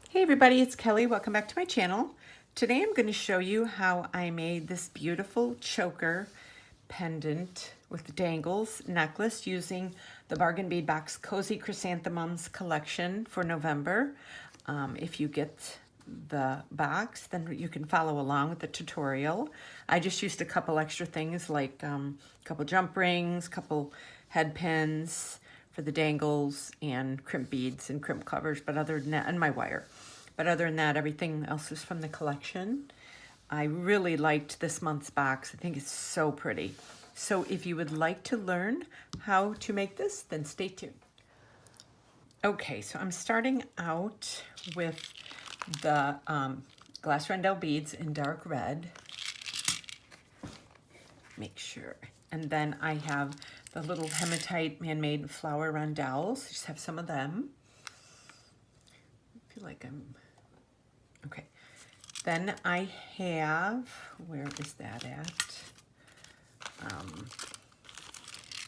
Hey everybody, it's Kelly. Welcome back to my channel. Today I'm going to show you how I made this beautiful choker pendant with dangles necklace using the Bargain Bead Box Cozy Chrysanthemums collection for November. If you get the box, then you can follow along with the tutorial. I just used a couple extra things like a couple jump rings, couple head pins for the dangles, and crimp beads and crimp covers, but other than that, and my wire. But other than that, everything else is from the collection. I really liked this month's box. I think it's so pretty. So if you would like to learn how to make this, then stay tuned. Okay, so I'm starting out with the glass rondelle beads in dark red. Make sure. And then I have the little hematite man-made flower rondelles. Just have some of them. I feel like I'm... Okay. Then I have... Where is that at?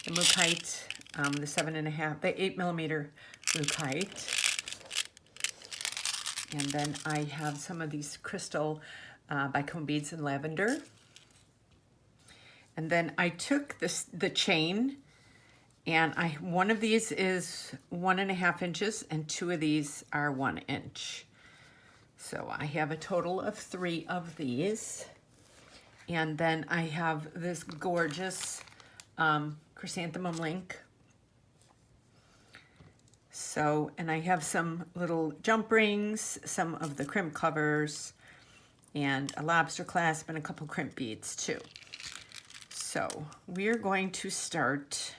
The Mookaite, the 7.5, the 8mm Mookaite. And then I have some of these crystal bicone beads in lavender. And then I took the chain, and one of these is 1.5 inches, and 2 of these are 1 inch. So I have a total of 3 of these. And then I have this gorgeous chrysanthemum link. So, and I have some little jump rings, some of the crimp covers, and a lobster clasp, and a couple crimp beads too. So we're going to start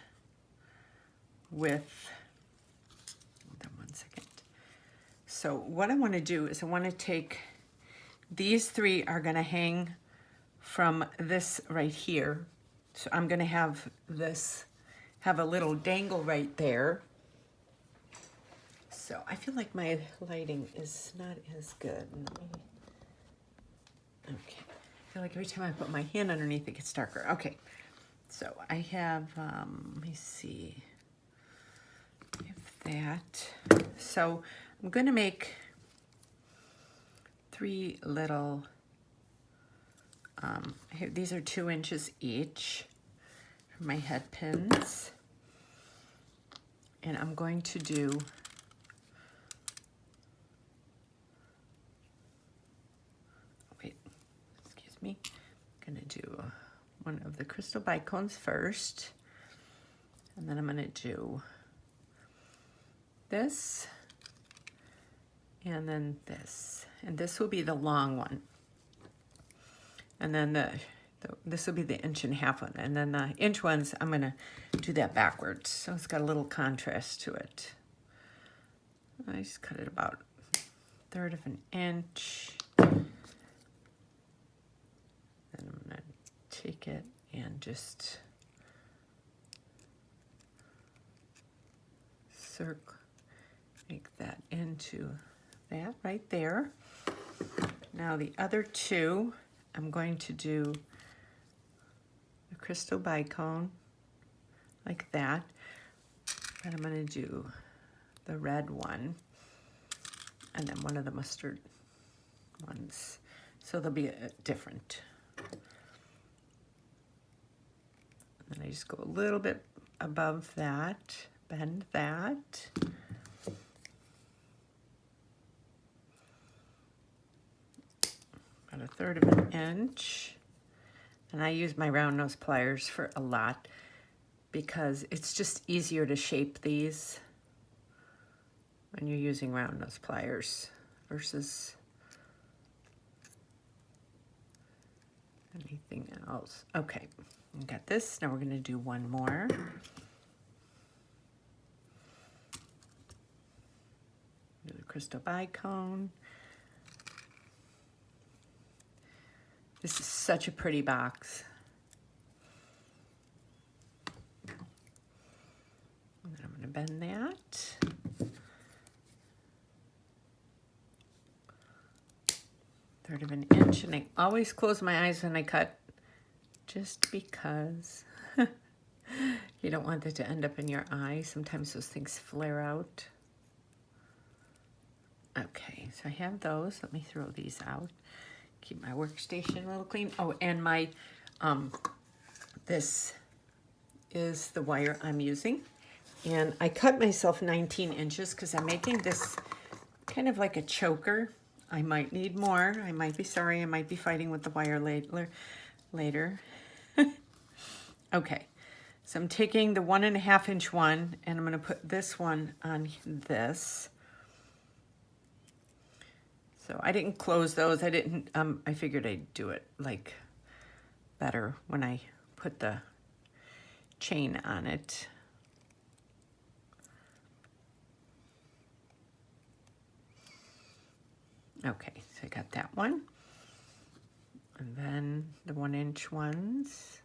with, hold on one second. So what I want to do is I want to take, these 3 are going to hang from this right here. So I'm going to have this, have a little dangle right there. So I feel like my lighting is not as good. Okay. I feel like every time I put my hand underneath it gets darker. Okay. So I have, let me see. I have that. So I'm going to make 3 little, here, these are 2 inches each for my head pins. And I'm going to do I'm going to do one of the crystal bicones first, and then I'm going to do this, and then this, and this will be the long one, and then this will be the 1.5 one, and then the inch ones I'm going to do that backwards, so it's got a little contrast to it. I just cut it about 1/3 of an inch. Then I'm going to take it and just circle, make that into that right there. Now the other 2, I'm going to do the crystal bicone like that, and I'm going to do the red one, and then one of the mustard ones. So they'll be different. And then I just go a little bit above that, bend that. About 1/3 of an inch. And I use my round nose pliers for a lot because it's just easier to shape these when you're using round nose pliers versus anything else. Okay, we got this. Now we're going to do one more. Do the crystal bicone. This is such a pretty box. And then I'm going to bend that. Third of an inch, and I always close my eyes when I cut, just because you don't want it to end up in your eye. Sometimes those things flare out. Okay, so I have those. Let me throw these out. Keep my workstation a little clean. Oh, and my, this is the wire I'm using. And I cut myself 19 inches because I'm making this kind of like a choker. I might need more. I might be sorry. I might be fighting with the wire later. Okay, so I'm taking the 1.5 inch one, and I'm going to put this one on this. So I didn't close those. I didn't. I figured I'd do it like better when I put the chain on it. Okay, so I got that one. And then the 1 inch ones.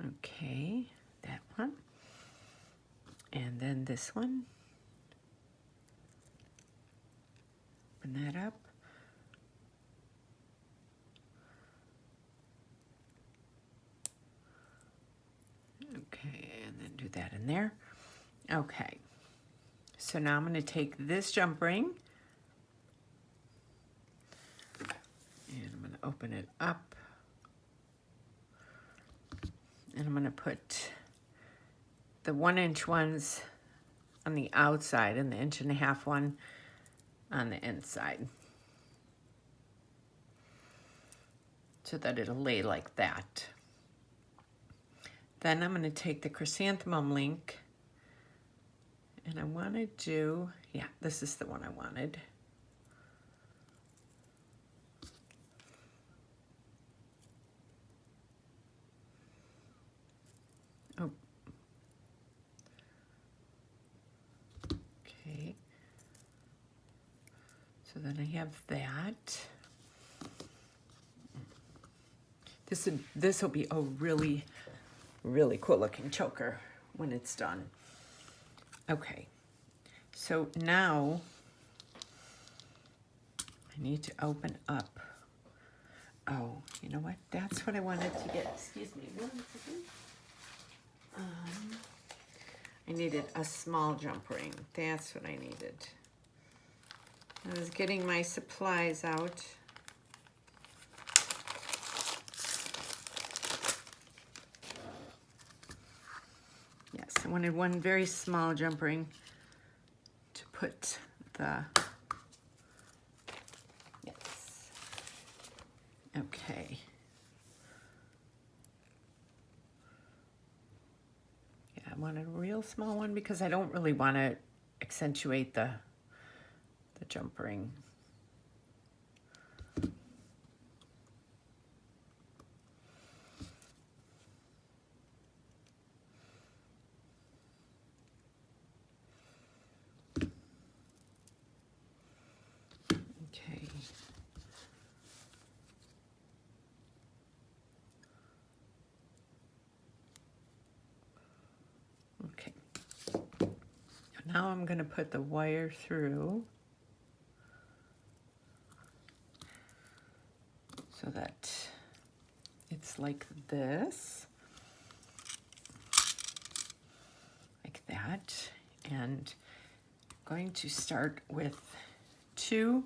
Okay, that one. And then this one. Open that up. Okay, and then do that in there. Okay, so now I'm going to take this jump ring and I'm going to open it up, and I'm going to put the 1 inch ones on the outside and the 1.5 inch one on the inside, so that it'll lay like that. Then I'm going to take the chrysanthemum link, and I want to do, yeah, this is the one I wanted. Oh. Okay. So then I have that. This will be a really cool looking choker when it's done. Okay, so now I need to open up. Oh, you know what? That's what I wanted to get. Excuse me, 1 second. I needed a small jump ring. That's what I needed. I was getting my supplies out. Yes, I wanted one very small jump ring to put the, yes, okay. Yeah, I wanted a real small one because I don't really want to accentuate the jump ring. Okay. Okay. Now I'm going to put the wire through so that it's like this, like that. And I'm going to start with 2,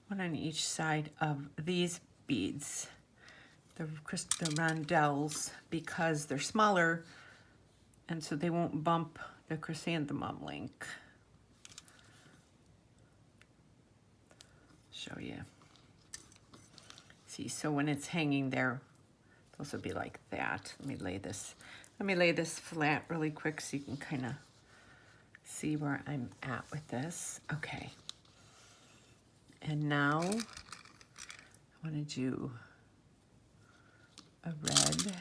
1 on each side of these beads, the rondelles, because they're smaller and so they won't bump the chrysanthemum link. Show you. See, so when it's hanging there, Those would be like that. Let me lay this flat really quick so you can kind of see where I'm at with this. Okay. And now I want to do a red.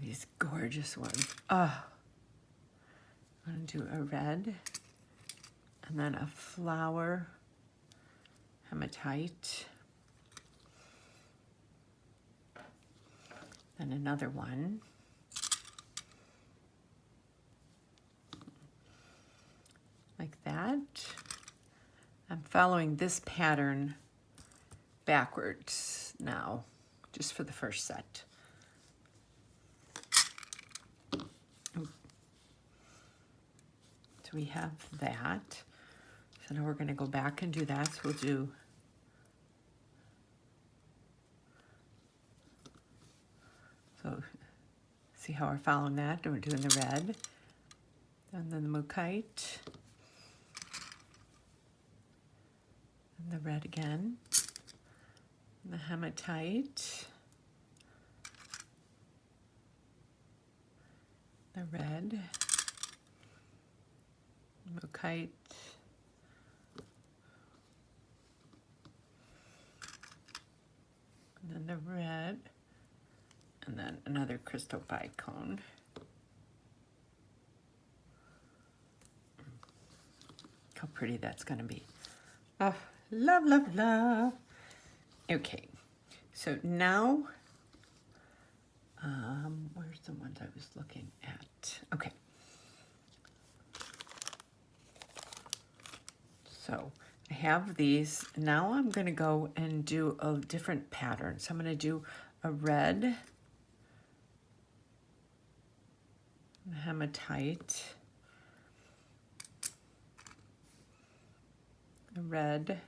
These gorgeous ones. Oh, I'm going to do a red and then a flower hematite. Then another one. Like that. I'm following this pattern backwards now, just for the first set. So we have that. So now we're going to go back and do that. So we'll do see how we're following that? And we're doing the red, and then the mukite, and the red again, and the hematite, the red, mukite, and then the red, and then another crystal bicone. How pretty that's going to be. Oh, love, love, love. Okay, so now, where's the ones I was looking at? Okay. So I have these. Now I'm going to go and do a different pattern. So I'm going to do a red hematite, a red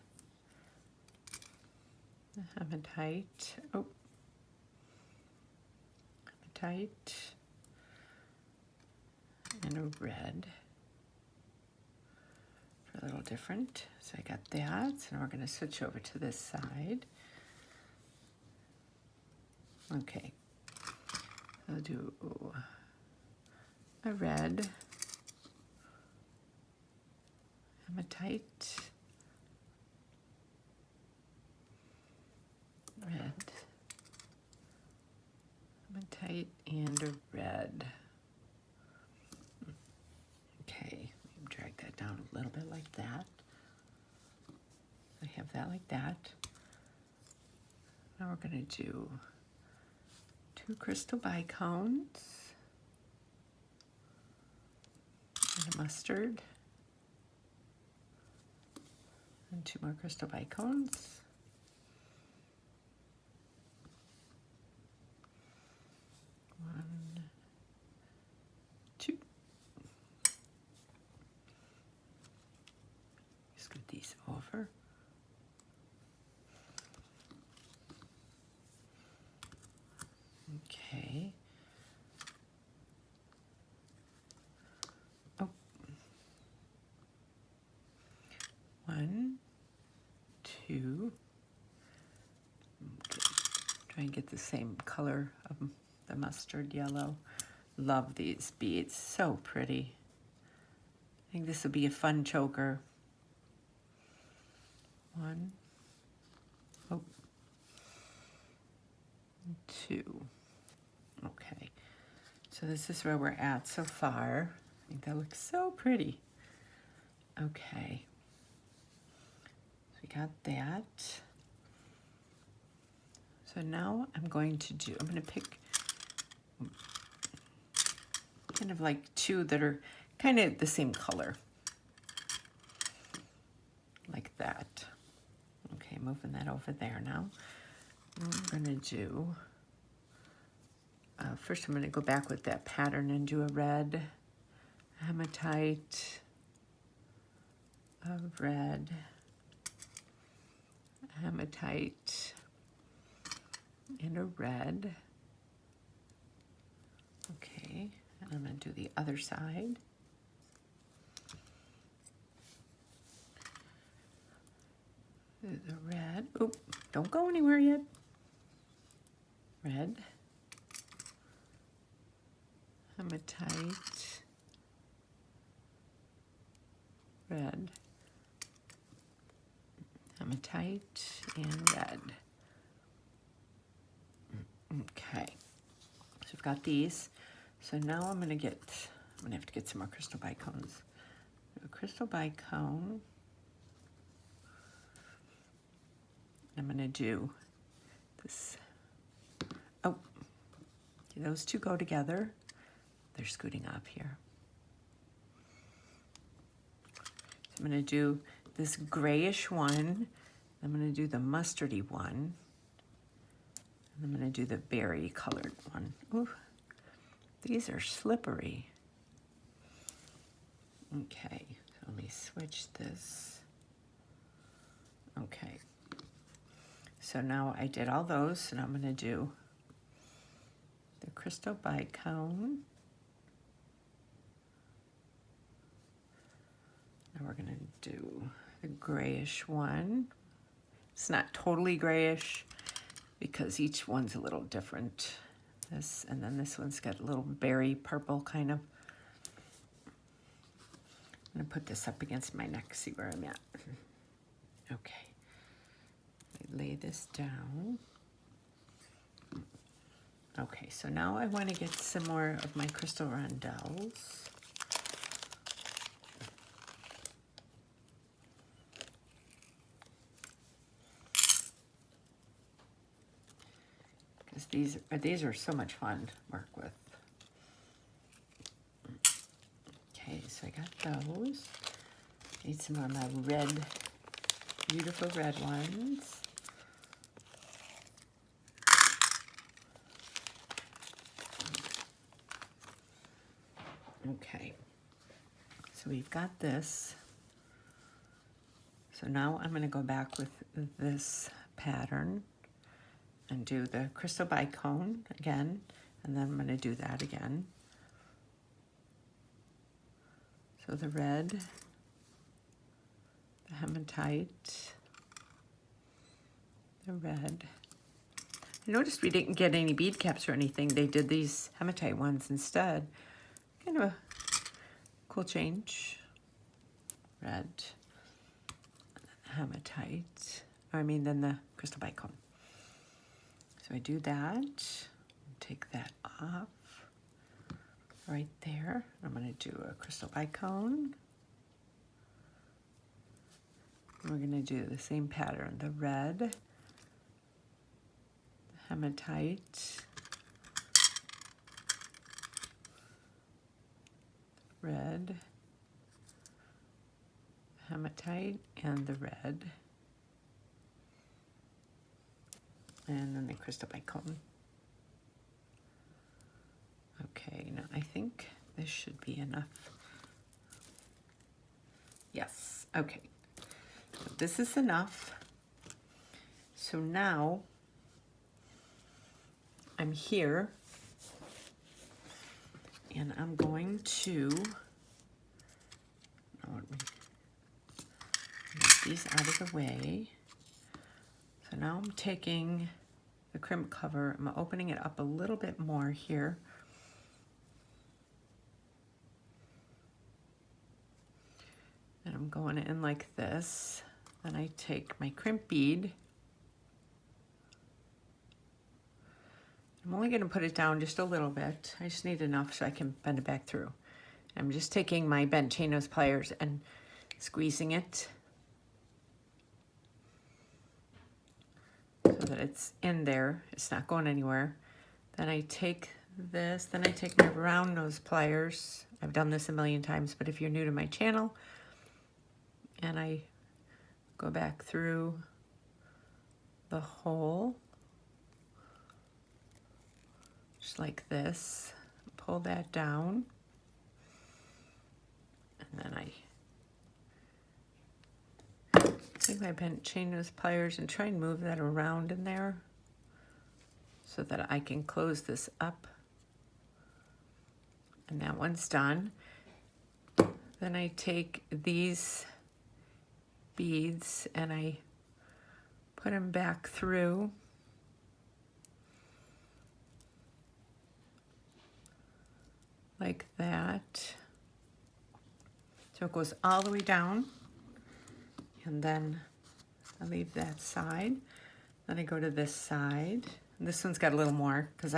hematite, oh, hematite, and a red. A little different. So I got that. So now we're going to switch over to this side. Okay. I'll do a red hematite, red hematite, and a red. Okay, drag that down a little bit like that. I have that like that. Now we're going to do 2 crystal bicones and a mustard, and 2 more crystal bicones. One, 2. Scoot these over. Okay. Oh. 1, 2. Okay. Try and get the same color of the mustard yellow. Love these beads, so pretty. I think this would be a fun choker. 1, 2. Okay, so this is where we're at so far. I think that looks so pretty. Okay, so we got that. So now I'm going to pick kind of like 2 that are kind of the same color. Like that. Okay, moving that over there now. I'm going to do, first I'm going to go back with that pattern and do a red hematite, a red hematite, and a red. Okay, and I'm going to do the other side. The red. Oh, don't go anywhere yet. red, hematite, red, hematite, and red. Okay, so we've got these. So now I'm gonna have to get some more crystal bicones. A crystal bicone. I'm gonna do this. Oh, those two go together. They're scooting up here. So I'm gonna do this grayish one. I'm gonna do the mustardy one. And I'm gonna do the berry colored one. Ooh, these are slippery. Okay, so let me switch this. Okay, so now I did all those, and I'm gonna do the crystal bicone. Now we're gonna do the grayish one. It's not totally grayish because each one's a little different. This, and then this one's got a little berry purple kind of. I'm gonna put this up against my neck, see where I'm at. Okay, I lay this down. Okay, so now I want to get some more of my crystal rondelles. Because these are so much fun to work with. Okay, so I got those. Need some more of my red, beautiful red ones. Okay, so we've got this. So now I'm going to go back with this pattern and do the crystal bicone again, and then I'm going to do that again. So the red, the hematite, the red. I noticed we didn't get any bead caps or anything. They did these hematite ones instead. Kind of a cool change. Red, hematite, then the crystal bicone. So I do that, take that off right there. I'm going to do a crystal bicone. We're going to do the same pattern, the red, the hematite, red, hematite, and the red. And then the crystal bicone. Okay, now I think this should be enough. Yes, okay. So this is enough. So now I'm here and I'm going to get these out of the way. So now I'm taking the crimp cover, I'm opening it up a little bit more here. And I'm going in like this. Then I take my crimp bead. I'm only going to put it down just a little bit. I just need enough so I can bend it back through. I'm just taking my bent chain nose pliers and squeezing it so that it's in there. It's not going anywhere. Then I take this, then I take my round nose pliers. I've done this a million times, but if you're new to my channel, and I go back through the hole, just like this, pull that down, and then I take my bent chain nose pliers and try and move that around in there so that I can close this up. And that one's done. Then I take these beads and I put them back through. like that. So it goes all the way down, and then I leave that side. Then I go to this side. And this one's got a little more because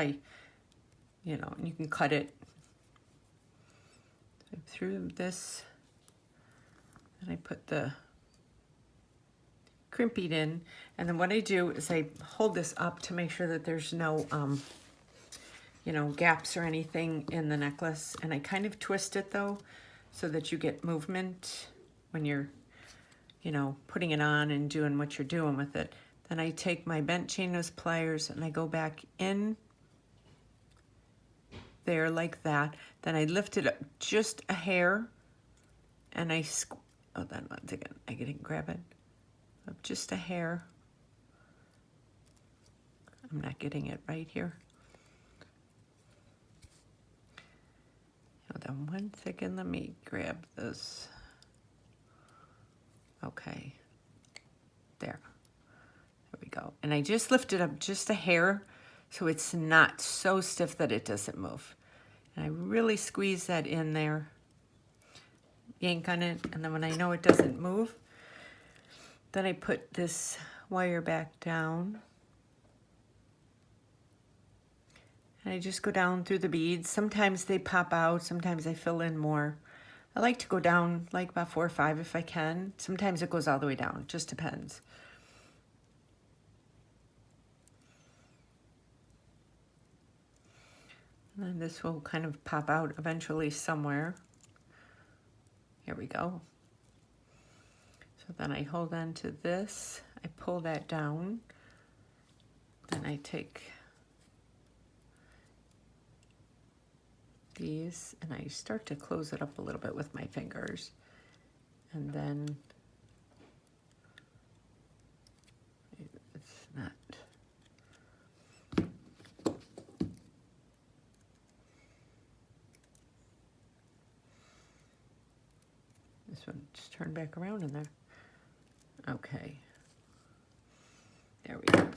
you know, you can cut it through this, and I put the crimp bead in, and then what I do is I hold this up to make sure that there's no you know, gaps or anything in the necklace, and I kind of twist it though so that you get movement when you're, you know, putting it on and doing what you're doing with it. Then I take my bent chain nose pliers and I go back in there like that. Then I lift it up just a hair, and I oh, then once again I didn't grab it up just a hair. I'm not getting it right here. Hold on one second. Let me grab this. Okay, there we go. And I just lift it up just a hair so it's not so stiff that it doesn't move. And I really squeeze that in there, yank on it, and then when I know it doesn't move, then I put this wire back down. And I just go down through the beads. Sometimes they pop out, sometimes I fill in more. I like to go down like about 4 or 5 if I can. Sometimes it goes all the way down, just depends. And then this will kind of pop out eventually somewhere. Here we go. So then I hold on to this, I pull that down, then I take these and I start to close it up a little bit with my fingers, and then it's not. This one just turn back around in there. Okay. There we go.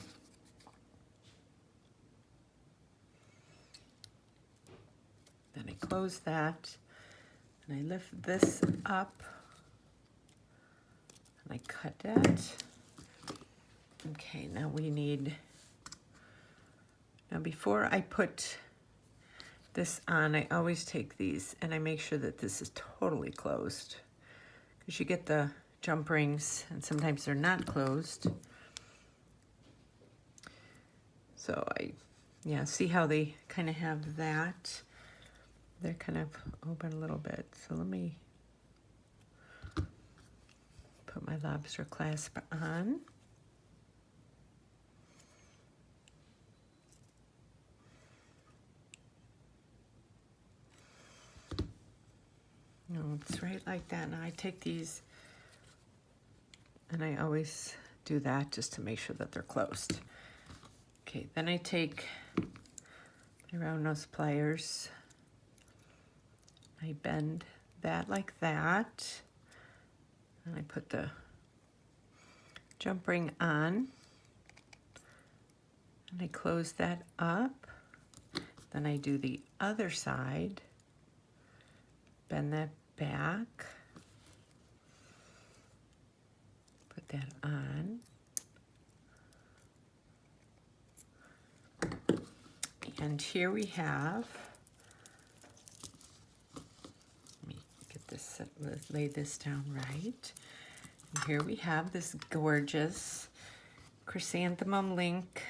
Then I close that, and I lift this up, and I cut it. Okay, now we need, now before I put this on, I always take these and I make sure that this is totally closed, because you get the jump rings and sometimes they're not closed. So yeah, see how they kind of have that? They're kind of open a little bit. So let me put my lobster clasp on. No, it's right like that. Now I take these, and I always do that just to make sure that they're closed. Okay, then I take my round nose pliers. I bend that like that, and I put the jump ring on, and I close that up. Then I do the other side, bend that back, put that on, and here we have, let me get this, let's lay this down right. And here we have this gorgeous chrysanthemum link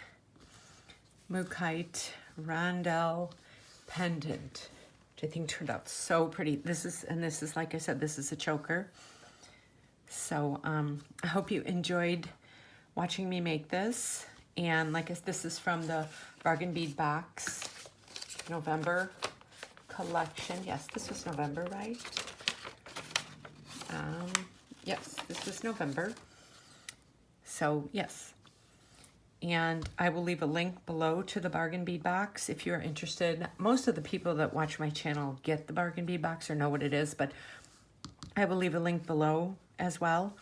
Mookaite rondelle pendant, which I think turned out so pretty. This is like I said, this is a choker. So I hope you enjoyed watching me make this. And like I said, this is from the Bargain Bead Box November collection. Yes, this was November, right? Yes, this was November. So yes. And I will leave a link below to the Bargain Bead Box if you're interested. Most of the people that watch my channel get the Bargain Bead Box or know what it is, but I will leave a link below as well.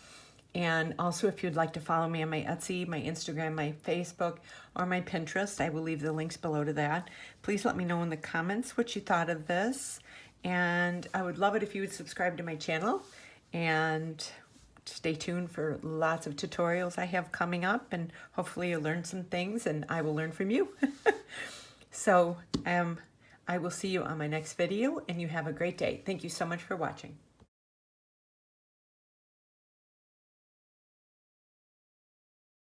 And also, if you'd like to follow me on my Etsy, my Instagram, my Facebook, or my Pinterest, I will leave the links below to that. Please let me know in the comments what you thought of this. And I would love it if you would subscribe to my channel and stay tuned for lots of tutorials I have coming up, and hopefully you'll learn some things and I will learn from you. So I will see you on my next video, and you have a great day. Thank you so much for watching.